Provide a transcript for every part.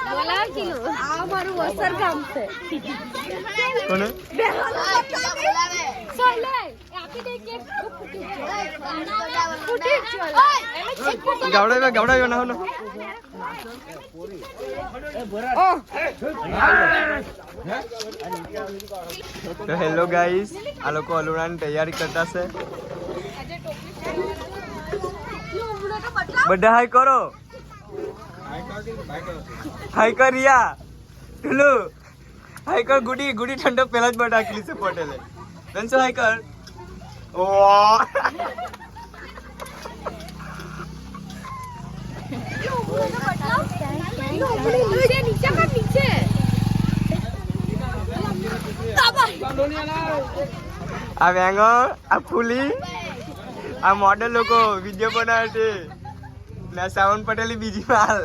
બોલાવ કિલો આ મારું અસર કામ છે કોને બોલાવે સોલે આપી દે કે ફૂટી ગવડાવ્યો ના હોનો તો હેલો ગાઈસ આ લોકો અલુણાની તૈયારી કરતા છે બધા હાઈ કરો હાઈ કર રિયા ઢુલુ હાઈ કર ગુડી ઠંડક પહેલા જ બટાકલી છે પટેલે બેનસો હાઈ કર ઓ આ વેંગો આ ફૂલી આ મોડેલ લોકો વિડીયો બનાવે છે ને સાવન પટેલી બીજી માલ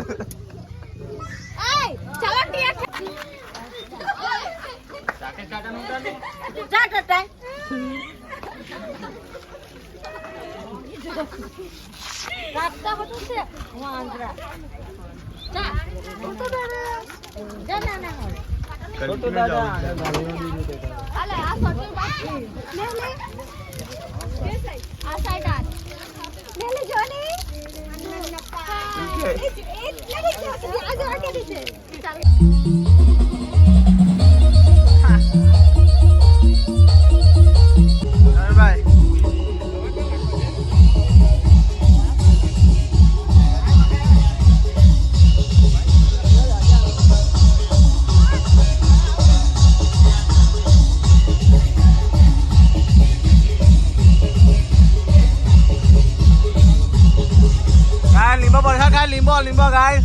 લીંબો ગાય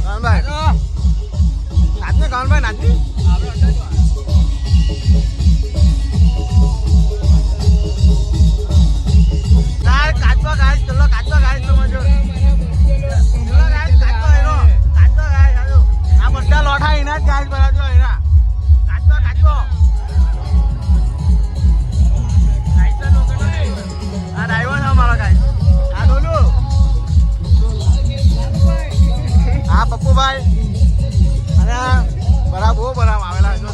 કાનભાઈ નાચને કાનભાઈ નાચી કાચો ગાય ચલો કાચો ગાય તો મજો ચલો ગાય કાચો એનો કાચો ગાય આ બધા લોઠા એના જ ગાય બનાવજો એના કાચો કાચો લોકો આ ડ્રાઈવર છે અમારો ગાય આ ડોલુ હા પપ્પુભાઈ અને બરાબર આવેલા જો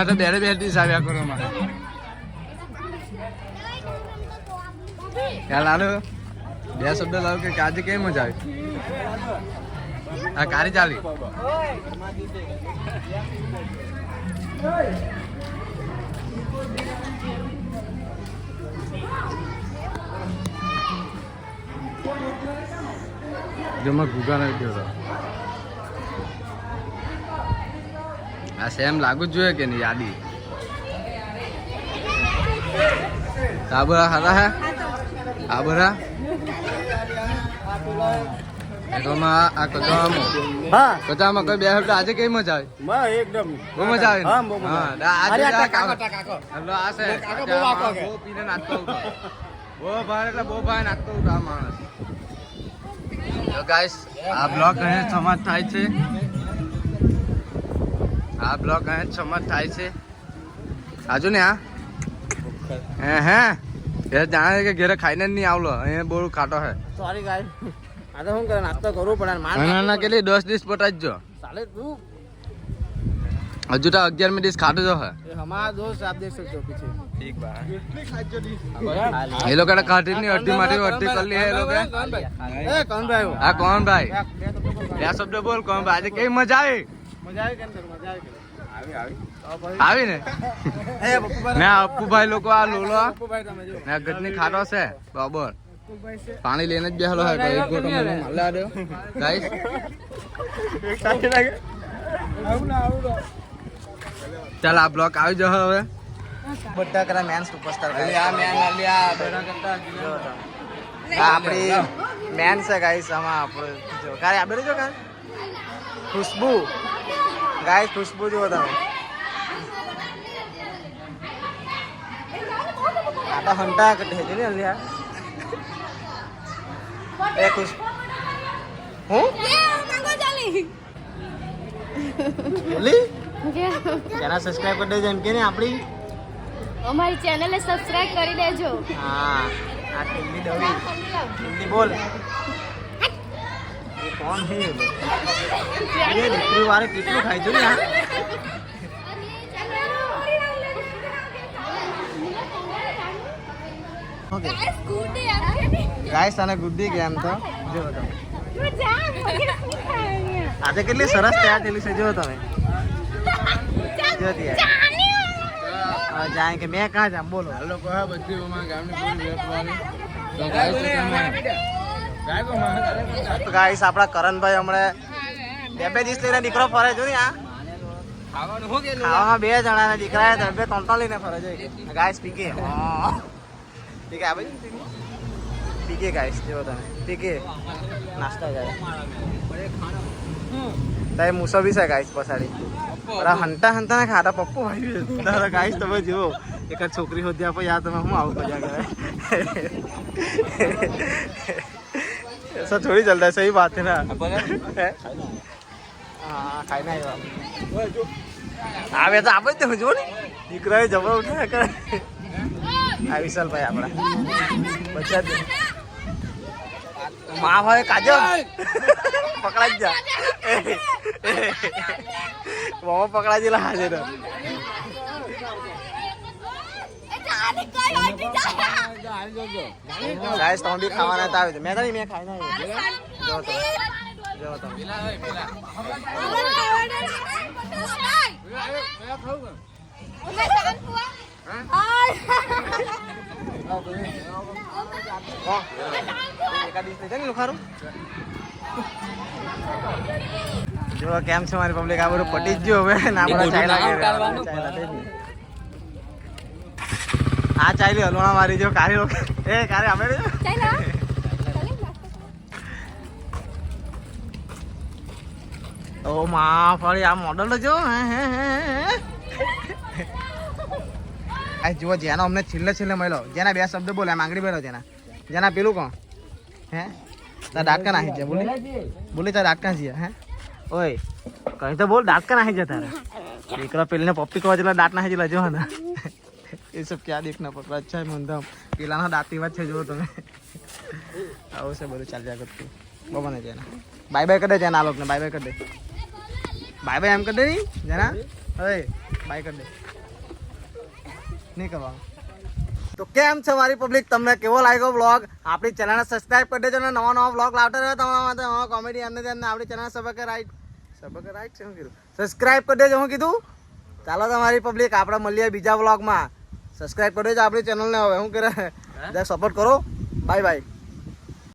તો બેરે બેરથી સાવ્યા કરો મારે લાલો બે શબ્દ લાવો કે આજે કેમ મજા આવી આ કારી ચાલી જો મેં ગુગા નથી ગયો આ સેમ લાગુ જ જોઈએ કે નહીં યાદી આબરા ખાતા હે આબરા આ કચામાં કોઈ બે હપ્તા આજે કઈ મજા આવી એકદમ બહુ મજા આવી હા, બહુ મજા આવી. આજે અરે, કાકો. આ છે કાકો બહુ વાકો કે. બહુ પીને નાચતો હતો બહુ ભાઈ એટલે બહુ ભાઈ નાચતો હતો આ માણસ તો ગાઈસ આ બ્લોગ અહીં સમાપ્ત થાય છે આ બ્લોગ અહીં સમાપ્ત થાય છે આજુ ને હે એ જાણે કે ઘરે ખાઈને જ નહીં આવલો અહીંયા બહુ ખાટો હે સોરી ગાઈસ આ તો શું કરે નાસ્તો કરવું પડે માર ના કેટલી 10 ડીશ પટાવજો ચાલે તું હજુ તો 11મી ડીશ ખાટો જો હે ये हमारा दोस्त आप देख सकते हो पीछे ठीक बात ये लोग का खाटी नहीं अड्डी माटी अड्डी कर ली है ये लोग ए कौन भाई हो हाँ कौन भाई क्या शब्द बोल कौन भाई आज कई मजा आई मजा आवे केम करो मजा आवे આવી ને ए पप्पू भाई ના અપ્પુ ભાઈ લોકો આ લોલો पप्पू भाई તમે જો ના ગટની ખાટો છે બરાબર पप्पू भाई से પાણી લઈને જ બેહલો હોય તો એક ગોટો મને માલા દો ગાઈસ एक साथ लगे आऊ ना ચાલ આ બ્લોક આવી જશે હવે बड्डा करा मैन सुपरस्टार આ મેન આલિયા બેડા કરતા આપણી મેન છે ગાઈસ આમાં આપણે જો કારે આબેરો જો કારે ખુશ્બુ ગાઈસ ખુશ્બુ જો તમે આટા હંટા કટે છે ને અલ્યા એ ખુશ હું બોલી ચેનલ સબસ્ક્રાઇબ કરી દેજો એમ કે ને આપણી અમારી ચેનલને સબસ્ક્રાઇબ કરી દેજો હા આ ટીલી દવી ટીલી બોલ ये कौन है ये लोग ये દીકરી વારે કેટલું ખાઈ જો ને આ ઓકે ગાઈસ આને ગુદ્દી ગયા એમ તો જો તમે આજે કેટલી સરસ તૈયાર થયેલી છે જો તમે જો ત્યાં જાય કે મેં કાં જામ બોલો આ લોકો આ બધી અમારા ગામની પૂરી વેપવાની તો ગાઈસ તમે તો ગાઈસ આપણા કરણભાઈ હમણાં બે દિવસ લઈને દીકરો ફરે જો ને આ ખાવાનું હો ગયેલું ખાવામાં બે જણા દીકરા બે ત્રણ લઈને ફરે છે ગાઈસ પીકે પીકે આવે પીકે ગાઈસ જો તમે પીકે નાસ્તા જાય તાય મુસબી છે ગાઈસ પછાડી અરે હંતા હંતા ના ખાતા પપ્પુ ભાઈ તારા ગાઈસ તમે જુઓ એક જ છોકરી હોતી આપો યાર તમે હું આવું કર્યા કરે ऐसा थोड़ी चलता है सही बात है ना हाँ खाना है આવે તો આપણે જ જો ને દીકરાએ જબર ઉઠાયા કરે આ વિશાલભાઈ આપણા બધા જ મા ભાઈ કાજલ પકડાઈ જ જા મોમો પકડાઈ જેલા હાજર ગાઈસ તો બી ખાવાના હતા આવે મેં તો મેં ખાઈ ના જો તો જો તો જો કેમ છે મારી પબ્લિક આ બધું પટી જ ગયો હવે ના બધા ચાલ્યા આ ચાલી હલવાણા મારી જો કારી એ કારે અમે ઓ માં ફળી આ મોડલ જો આ જુઓ જેનો અમને છેલ્લે મળ્યો જેના બે શબ્દ બોલે આમ આંગળી બેરો જેના પેલું કોણ હે તાર દાંતકા નાખી છે બોલી તાર દાંતકા છે હે ઓય કઈ તો બોલ દાંતકા નાખી છે તારે દીકરા પેલીને પપ્પી કવા જેટલા દાંત નાખી જેલા જો ને ये सब क्या देखना पड़ रहा अच्छा है मंदम પેલાના દાંતી વાત છે જો તમે આવું છે બધું ચાલ્યા કરતું બબા ને જેના બાય બાય કરી દે જેના લોક ને બાય બાય કરી દે બાય બાય એમ કરી દે ની જેના હવે બાય કરી દે નહીં કરવા તો કેમ છે મારી પબ્લિક, તમને કેવો લાગ્યો બ્લોગ? આપણી ચેનલને સબસ્ક્રાઇબ કરી દેજો ને નવા નવા બ્લોગ લાવતા રહો તમારા માટે, નવા કોમેડી અને આપણી ચેનલ સબસ્ક્રાઇબ છે શું કીધું, સબસ્ક્રાઇબ કરી દેજો. હું કીધું ચાલો તમારી પબ્લિક, આપણે મળીએ બીજા બ્લોગમાં. સબસ્ક્રાઇબ કરી દેજો આપણી ચેનલને. હવે શું કરે સપોર્ટ કરો. Bye bye.